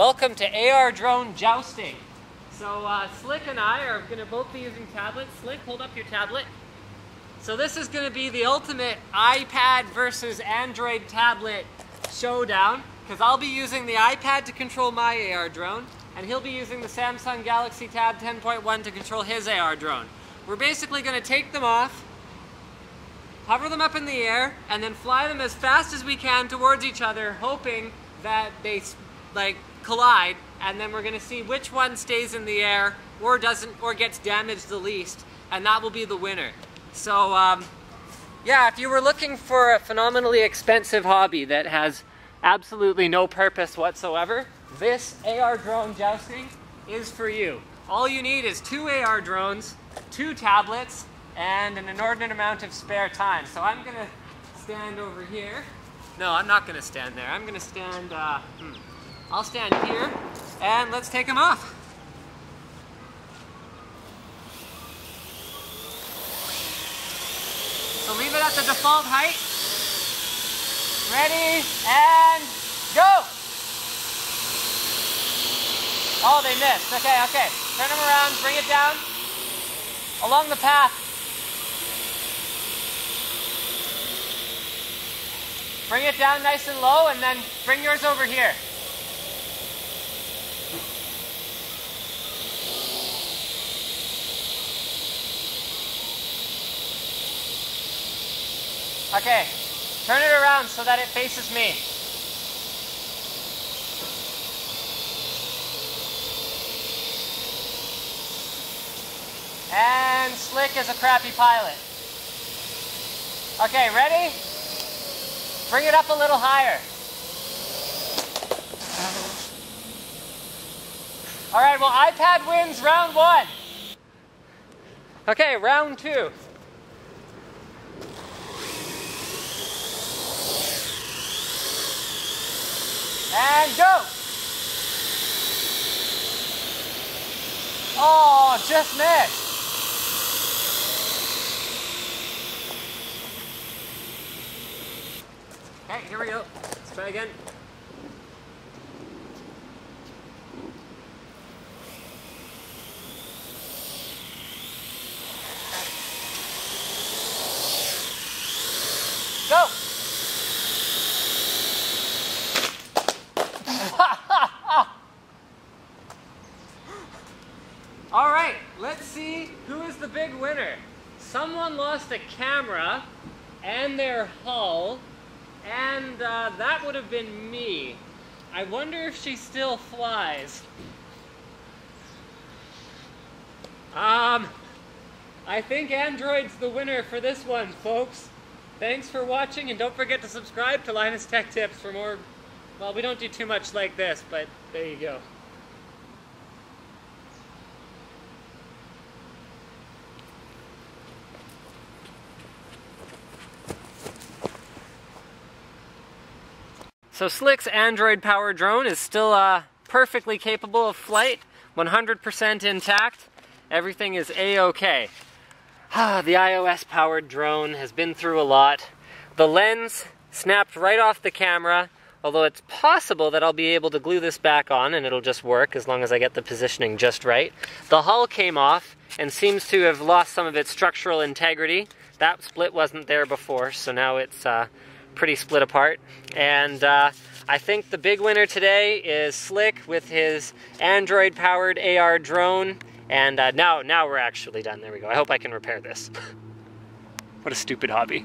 Welcome to AR.Drone Jousting. So Slick and I are going to both be using tablets. Slick, hold up your tablet. So this is going to be the ultimate iPad versus Android tablet showdown, because I'll be using the iPad to control my AR drone, and he'll be using the Samsung Galaxy Tab 10.1 to control his AR drone. We're basically going to take them off, hover them up in the air, and then fly them as fast as we can towards each other, hoping that they collide, and then we're going to see which one stays in the air or doesn't, or gets damaged the least, and that will be the winner. So yeah, if you were looking for a phenomenally expensive hobby that has absolutely no purpose whatsoever, this AR.Drone Jousting is for you. All you need is 2 AR drones, 2 tablets, and an inordinate amount of spare time. So I'm going to stand over here. No, I'm not going to stand there. I'm going to stand, I'll stand here, and let's take them off. So leave it at the default height. Ready, and go! Oh, they missed. Okay. Turn them around, bring it down along the path. Bring it down nice and low, and then bring yours over here. Okay, turn it around so that it faces me. And Slick is a crappy pilot. Okay, ready? Bring it up a little higher. All right, well, iPad wins round 1. Okay, round 2. And go! Oh, just missed. Okay, here we go. Let's try again. Go! All right, let's see who is the big winner. Someone lost a camera and their hull, and that would have been me. I wonder if she still flies. I think Android's the winner for this one, folks. Thanks for watching, and don't forget to subscribe to Linus Tech Tips for more. Well, we don't do too much like this, but there you go. So Slick's Android-powered drone is still perfectly capable of flight, 100% intact. Everything is A-OK. The iOS-powered drone has been through a lot. The lens snapped right off the camera, although it's possible that I'll be able to glue this back on and it'll just work as long as I get the positioning just right. The hull came off and seems to have lost some of its structural integrity. That split wasn't there before, so now it's pretty split apart. And I think the big winner today is Slick with his Android-powered AR drone. And now we're actually done. There we go. I hope I can repair this. What a stupid hobby.